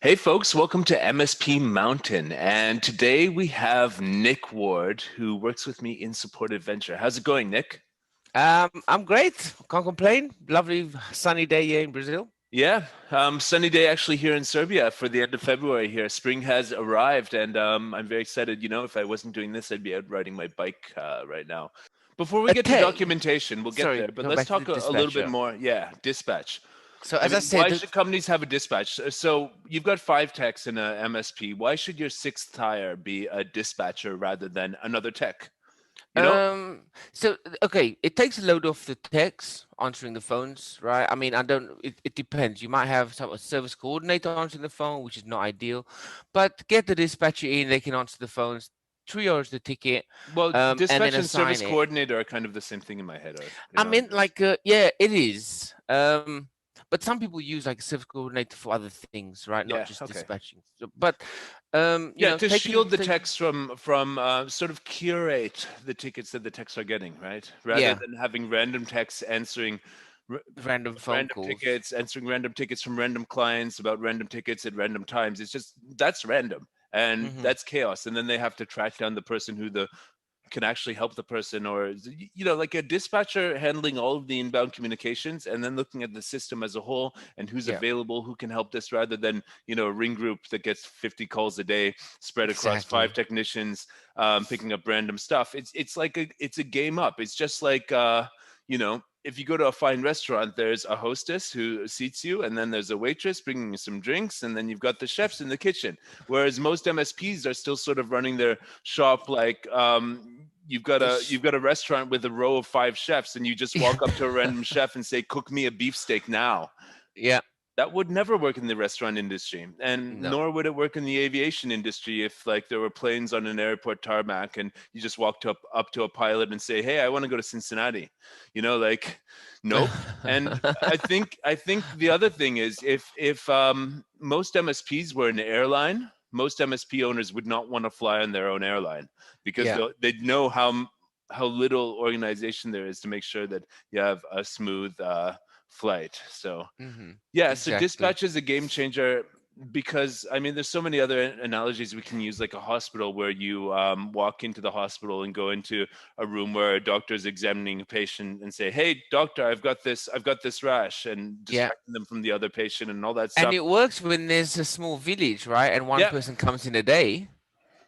Hey folks, welcome to MSP Mountain. And today we have Nick Ward, who works with me in Support Adventure. How's it going, Nick? I'm great. Can't complain. Lovely sunny day here in Brazil. Yeah, sunny day actually here in Serbia for the end of February here. Spring has arrived and I'm very excited. You know, if I wasn't doing this, I'd be out riding my bike right now. Before we get to Okay. documentation, we'll get Sorry, there, but going let's back to the talk a little bit dispatcher. more. Yeah, dispatch. So I as I mean, said, why should companies have a dispatch? So you've got five techs in a MSP. Why should your sixth hire be a dispatcher rather than another tech? You know? okay, it takes a load off the techs answering the phones, right? I mean, it depends. You might have a service coordinator answering the phone, which is not ideal, but get the dispatcher in, they can answer the phones, triage the ticket, Well, and then dispatch and service assign it. coordinator are kind of the same thing in my head, in I my own mean, words. yeah, it is. But some people use like a service coordinator for other things, right? Not Yeah, just okay. dispatching. But Yeah, to shield the take techs from sort of curate the tickets that the techs are getting, right? Rather yeah, than having random techs answering random phone random calls. tickets, answering random tickets from random clients about random tickets at random times. It's just that's random and Hmm. that's chaos. And then they have to track down the person who the can actually help the person, or like a dispatcher handling all of the inbound communications and then looking at the system as a whole and who's Yeah, available, who can help this, rather than a ring group that gets 50 calls a day spread across five exactly. technicians, picking up random stuff. It's a game up. It's just like if you go to a fine restaurant, there's a hostess who seats you, and then there's a waitress bringing you some drinks, and then you've got the chefs in the kitchen. Whereas most MSPs are still sort of running their shop like It's you've got a restaurant with a row of five chefs, and you just yeah, walk up to a random chef and say, "Cook me a beefsteak now." yeah, That would never work in the restaurant industry, and no. nor would it work in the aviation industry if like there were planes on an airport tarmac and you just walked up to a pilot and say, "Hey, I want to go to Cincinnati." Like, nope. And I think the other thing is, if most MSPs were an airline, most MSP owners would not want to fly on their own airline, because Yeah, they'd know how little organization there is to make sure that you have a smooth flight. So hmm, yeah, so exactly. dispatch is a game changer, because I mean, there's so many other analogies we can use, like a hospital where you walk into the hospital and go into a room where a doctor is examining a patient and say, "Hey, doctor, I've got this rash," and Yeah. distracting them from the other patient and all that And stuff. it works when there's a small village, right? And one Yeah. person comes in a day,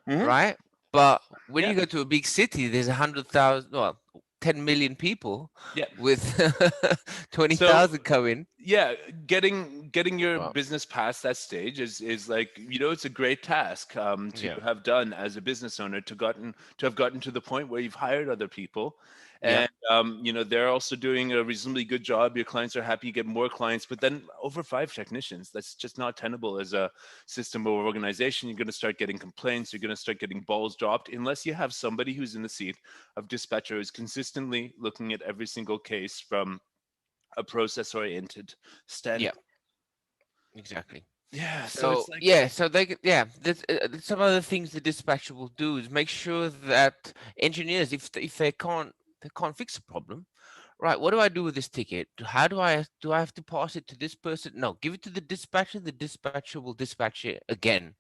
Hmm. right? But when Yeah. you go to a big city, there's 100,000, well, 10 million people Yeah. with So 20,000 coming. yeah, getting your Well, business past that stage is like, it's a great task to yeah, have done as a business owner, to have gotten to the point where you've hired other people, yeah, and they're also doing a reasonably good job. Your clients are happy, you get more clients, but then over five technicians, that's just not tenable as a system of organization. You're going to start getting complaints, you're going to start getting balls dropped, unless you have somebody who's in the seat of dispatcher, who's consistently looking at every single case from a process-oriented yeah, standpoint. exactly. Yeah, so So it's like, yeah, so some other things the dispatcher will do is make sure that engineers, if they can't fix a problem, right? What do I do with this ticket? How do I have to pass it to this person? No, give it to the dispatcher. The dispatcher will dispatch it again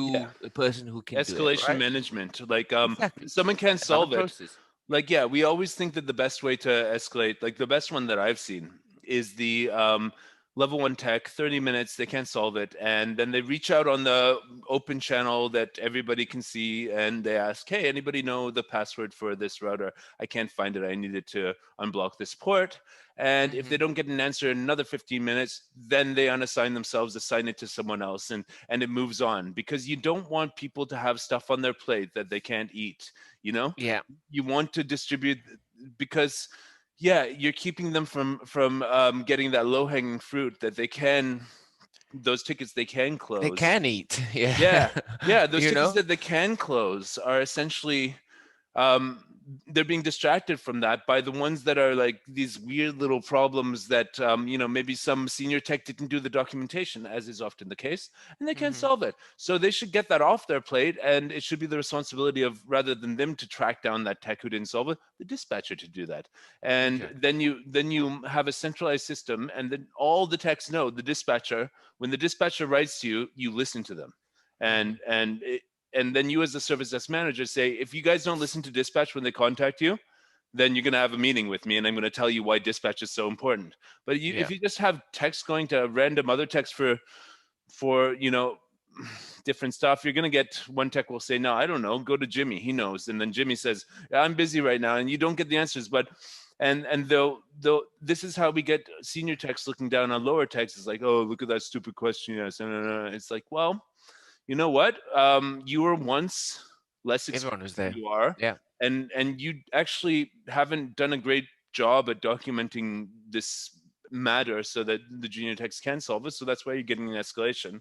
yeah, to a person who can do it, escalation right? management. Like, Exactly. someone can't Another solve it. process. Like, yeah, we always think that the best way to escalate, like the best one that I've seen, is the level one tech, 30 minutes, they can't solve it. And then they reach out on the open channel that everybody can see, and they ask, "Hey, anybody know the password for this router? I can't find it. I needed to unblock this port." And if Hmm. they don't get an answer in another 15 minutes, then they unassign themselves, assign it to someone else, and it moves on, because you don't want people to have stuff on their plate that they can't eat, you know? Yeah, You want to distribute, because yeah, you're keeping them from getting that low hanging fruit that they can, those tickets they can they close. can eat. Yeah, Yeah, yeah, those you tickets know. that they can close are essentially um they're being distracted from that by the ones that are like these weird little problems that maybe some senior tech didn't do the documentation, as is often the case, and they can't solve it. So they should get that off their plate, and it should be the responsibility of, rather than them to track down that tech who didn't solve it, the dispatcher to do that. And Okay. then you have a centralized system, and then all the techs know the dispatcher. When the dispatcher writes to you, you listen to them, and and then you as the service desk manager say, if you guys don't listen to dispatch when they contact you, then you're going to have a meeting with me and I'm going to tell you why dispatch is so important. But if Yeah. you just have text going to random other text for different stuff, you're going to get one tech will say, no, I don't know, go to Jimmy, he knows. And then Jimmy says, yeah, I'm busy right now, and you don't get the answers. But and they'll this is how we get senior techs looking down on lower techs. It's like, oh, look at that stupid question. Yes. It's like, well, you know what? You were once less Everyone experienced was than there. you are, Yeah. and you actually haven't done a great job at documenting this matter so that the junior techs can solve it. So that's why you're getting an escalation.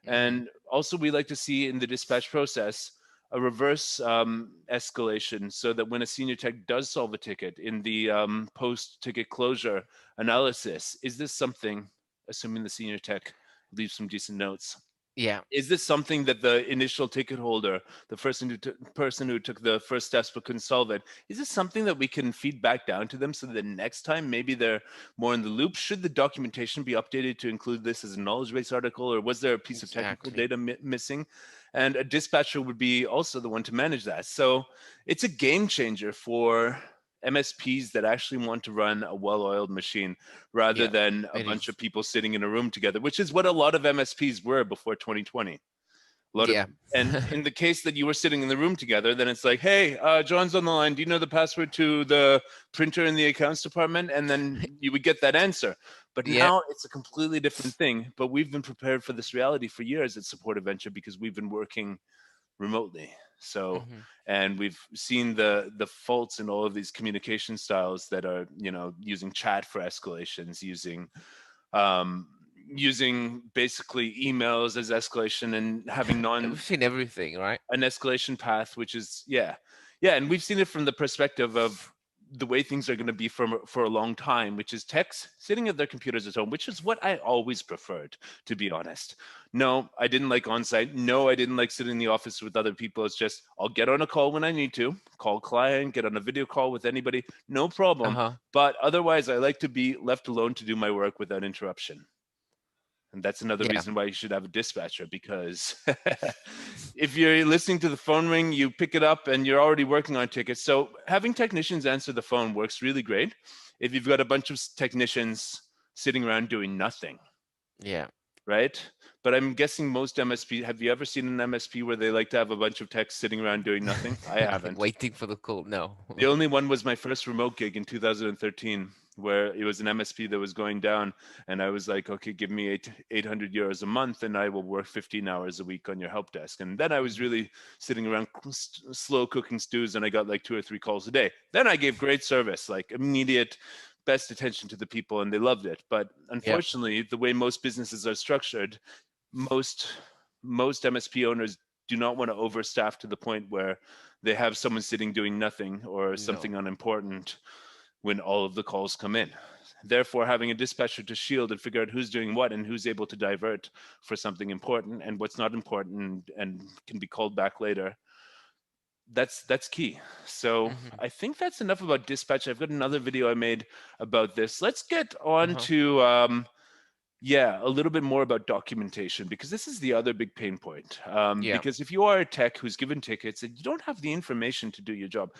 And also, we like to see in the dispatch process a reverse escalation, so that when a senior tech does solve a ticket in the post-ticket closure analysis, is this something, assuming the senior tech leaves some decent notes, Yeah. is this something that the initial ticket holder, the person who took the first steps but couldn't solve it, is this something that we can feed back down to them so that next time maybe they're more in the loop? Should the documentation be updated to include this as a knowledge base article, or was there a piece of technical Exactly. data missing? And a dispatcher would be also the one to manage that. So it's a game changer for MSPs that actually want to run a well-oiled machine, rather Yeah. than a It bunch of is. people sitting in a room together, which is what a lot of MSPs were before 2020. A lot of, Yeah. and in the case that you were sitting in the room together, then it's like, hey, John's on the line. Do you know the password to the printer in the accounts department? And then you would get that answer. But Yeah. now it's a completely different thing. But we've been prepared for this reality for years at Support Adventure because we've been working remotely. So, and we've seen the faults in all of these communication styles that are, using chat for escalations, um, using basically emails as escalation, and having We've seen everything, right? an escalation path, which is, yeah, and we've seen it from the perspective of the way things are going to be for a long time, which is techs sitting at their computers at home, which is what I always preferred, to be honest. No, I didn't like on-site. No, I didn't like sitting in the office with other people. It's just, I'll get on a call when I need to, call client, get on a video call with anybody, no problem. Uh-huh. But otherwise, I like to be left alone to do my work without interruption. And that's another Yeah. reason why you should have a dispatcher, because if you're listening to the phone ring, you pick it up and you're already working on tickets. So having technicians answer the phone works really great if you've got a bunch of technicians sitting around doing nothing, Yeah. right? But I'm guessing most MSP, have you ever seen an MSP where they like to have a bunch of techs sitting around doing nothing? I haven't. Waiting for the call. No. The only one was my first remote gig in 2013, where it was an MSP that was going down, and I was like, okay, give me 800 euros a month, and I will work 15 hours a week on your help desk. And then I was really sitting around slow cooking stews, and I got like 2 or 3 calls a day. Then I gave great service, like immediate best attention to the people, and they loved it. But Yeah. unfortunately, the way most businesses are structured, most MSP owners do not want to overstaff to the point where they have someone sitting doing nothing or No. something unimportant when all of the calls come in. Therefore, having a dispatcher to shield and figure out who's doing what and who's able to divert for something important and what's not important and can be called back later, that's key. So I think that's enough about dispatch. I've got another video I made about this. Let's get on to a little bit more about documentation, because this is the other big pain point. Yeah. Because if you are a tech who's given tickets and you don't have the information to do your job,